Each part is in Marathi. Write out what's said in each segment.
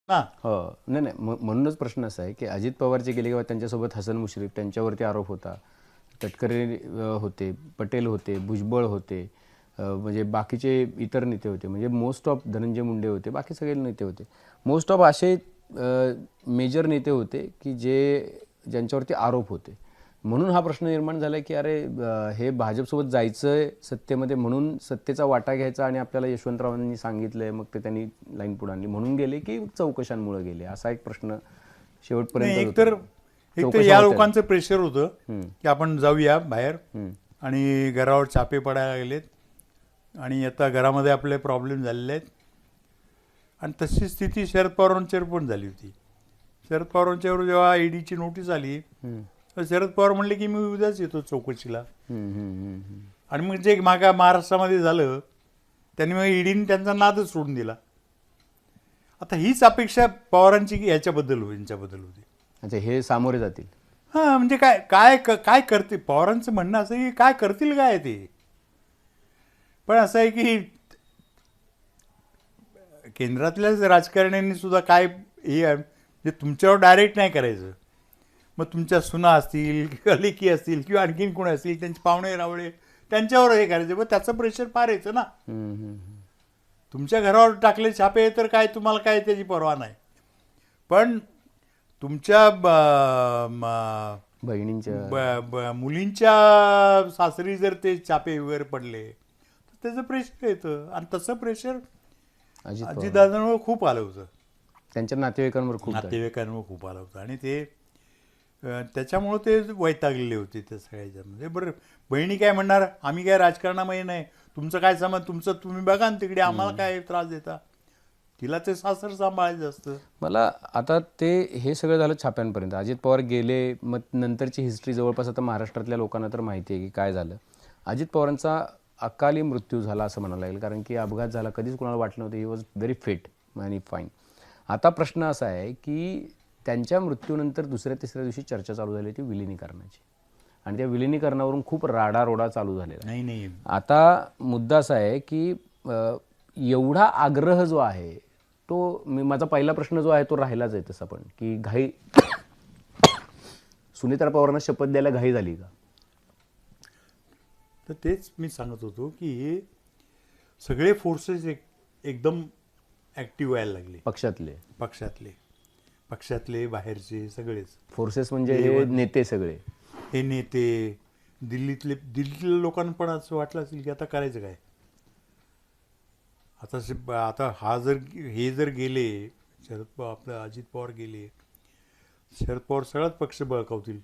ना. हो. नाही नाही म्हणूनच प्रश्न असा आहे की अजित पवार जे गेले किंवा त्यांच्यासोबत हसन मुश्रीफ त्यांच्यावरती आरोप होता, तटकरे होते, पटेल होते, भुजबळ होते, म्हणजे बाकीचे इतर नेते होते, म्हणजे मोस्ट ऑफ धनंजय मुंडे होते, बाकी सगळे नेते होते. मोस्ट ऑफ असे मेजर नेते होते की ज्यांच्यावरती आरोप होते. म्हणून हा प्रश्न निर्माण झाला की अरे हे भाजपसोबत जायचं आहे सत्तेमध्ये, म्हणून सत्तेचा वाटा घ्यायचा आणि आपल्याला यशवंतरावांनी सांगितलंय मग ते त्यांनी लाईन पुढे आणली म्हणून गेले की चौकशांमुळे गेले, असा एक प्रश्न शेवटपर्यंत नाही, होता. एकतर चौकशा या होत्या. लोकांचं प्रेशर होतं की आपण जाऊया बाहेर आणि घरावर छापे पडायला गेलेत आणि आता घरामध्ये आपले प्रॉब्लेम झालेले आहेत. आणि तशी स्थिती शरद पवारांच्यावर पण झाली होती. शरद पवारांच्यावर जेव्हा ईडीची नोटीस आली तर शरद पवार म्हणले की मी उद्याच येतो चौकशीला. आणि मग जे मागा महाराष्ट्रामध्ये झालं त्यांनी मग ईडीने त्यांचा नादच सोडून दिला. आता हीच अपेक्षा पवारांची की यांच्याबद्दल होती. अच्छा, हे सामोरे जातील. हां, म्हणजे काय काय काय करते पवारांचं म्हणणं असं की काय करतील काय ते. पण असं आहे की केंद्रातल्याच राजकारण्यांनी सुद्धा काय हे आहे, म्हणजे तुमच्यावर डायरेक्ट नाही करायचं. मग तुमच्या सुना असतील किंवा लेकी असतील किंवा आणखीन कोणी असतील त्यांचे पाहुणे रावळे त्यांच्यावर हे करायचं. मग त्याचं प्रेशर फार येतं ना. तुमच्या घरावर टाकले छापे तर काय तुम्हाला काय त्याची पर्वा नाही. पण तुमच्या बहिणींच्या मुलींच्या सासरी जर ते छापे वगैरे पडले तर त्याचं प्रेशर येतं. आणि तसं प्रेशर अजितदादांवर खूप आलं होतं, त्यांच्या नातेवाईकांवर खूप खूप आलं होतं. आणि ते त्याच्यामुळं ते वैतागलेले होते त्या सगळ्याच्यामध्ये. बरं, बहिणी काय म्हणणार, आम्ही काय राजकारणामध्ये नाही, तुमचं काय समज, तुमचं तुम्ही बघा ना तिकडे, आम्हाला काय त्रास देता. तिला ते सासर सांभाळायचं असतं. मला आता ते हे सगळं झालं छाप्यांपर्यंत, अजित पवार गेले, मग नंतरची हिस्ट्री जवळपास आता महाराष्ट्रातल्या लोकांना तर माहिती आहे की काय झालं. अजित पवारांचा अकाली मृत्यू झाला असं म्हणायला लागेल, कारण की अपघात झाला, कधीच कोणाला वाटलं नव्हतं. ही वॉज व्हेरी फिट आणि फाईन. आता प्रश्न असा आहे की त्यांच्या मृत्यूनंतर दुसऱ्या तिसऱ्या दिवशी चर्चा चालू झाली ती विलिनीकरणाची, आणि त्या विलिनीकरणावरून खूप राडारोडा चालू झालेला. नाही आता मुद्दा असा आहे की एवढा आग्रह जो आहे तो, माझा पहिला प्रश्न जो आहे तो राहिलाच आहे तसा, पण की घाई सुनीता पवारांना शपथ द्यायला घाई झाली का? तर तेच मी सांगत होतो की हे सगळे फोर्सेस एकदम ॲक्टिव्ह व्हायला लागले. पक्षातले बाहेरचे सगळेच फोर्सेस म्हणजे हे नेते सगळे, हे नेते दिल्लीतल्या लोकांना पण असं वाटलं असेल की आता करायचं काय. आता हे जर गेले, आपलं अजित पवार गेले, शरद पवार सगळाच पक्ष बळकावतील.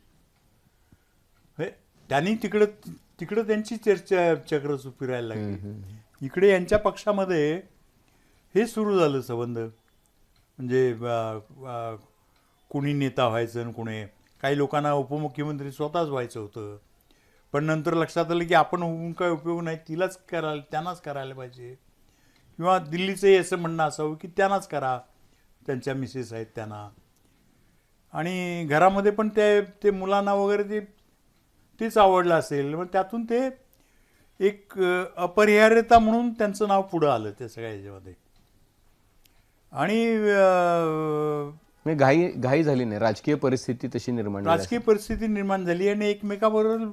त्यांनी तिकडं त्यांची चक्र फिरायला लागली. इकडे यांच्या पक्षामध्ये हे सुरू झालं संबंध, म्हणजे कुणी नेता व्हायचं आणि कुणी, काही लोकांना उपमुख्यमंत्री स्वतःच व्हायचं होतं. पण नंतर लक्षात आलं की आपण होऊन काय उपयोग नाही, त्यांनाच करायला पाहिजे. किंवा दिल्लीचंही असं म्हणणं असावं की त्यांनाच करा, त्यांच्या मिसेस आहेत त्यांना. आणि घरामध्ये पण ते मुलांना वगैरे तेच आवडलं असेल. मग त्यातून ते एक अपरिहार्यता म्हणून त्यांचं नाव पुढं आलं त्या सगळ्या ह्याच्यामध्ये. आणि घाई झाली नाही, राजकीय परिस्थिती तशी निर्माण झाली आणि एकमेकाबरोबर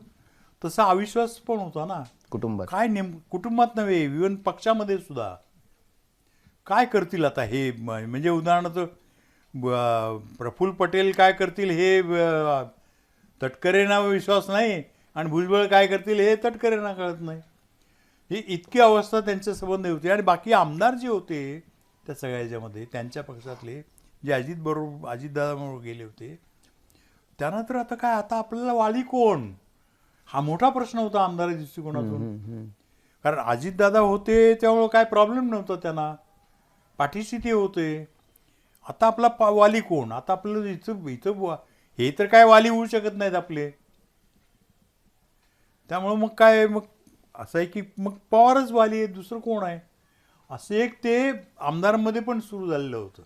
तसा अविश्वास पण होता ना कुटुंबात. कुटुंबात नव्हे, इव्हन पक्षामध्ये सुद्धा. काय करतील आता हे, म्हणजे उदाहरणार्थ प्रफुल्ल पटेल काय करतील हे तटकरेंना विश्वास नाही, आणि भुजबळ काय करतील हे तटकरेंना कळत नाही. ही इतकी अवस्था त्यांच्या संबंध होती. आणि बाकी आमदार जे होते त्या सगळ्याच्यामध्ये त्यांच्या पक्षातले, जे अजितदादाबरोबर गेले होते, त्यांना तर आता काय, आता आपल्याला वाली कोण, हा मोठा प्रश्न होता आमदार दृष्टिकोनातून. कारण अजितदादा होते त्यामुळं काय प्रॉब्लेम नव्हता, त्यांना पाठीशी ते होते. आता आपला वाली कोण, आता आपलं इथं हे तर काय वाली होऊ शकत नाहीत आपले. त्यामुळं मग काय, मग असं आहे की मग पवारच वाली आहे, दुसरं कोण आहे, असं एक ते आमदारांमध्ये पण सुरू झालेलं होतं.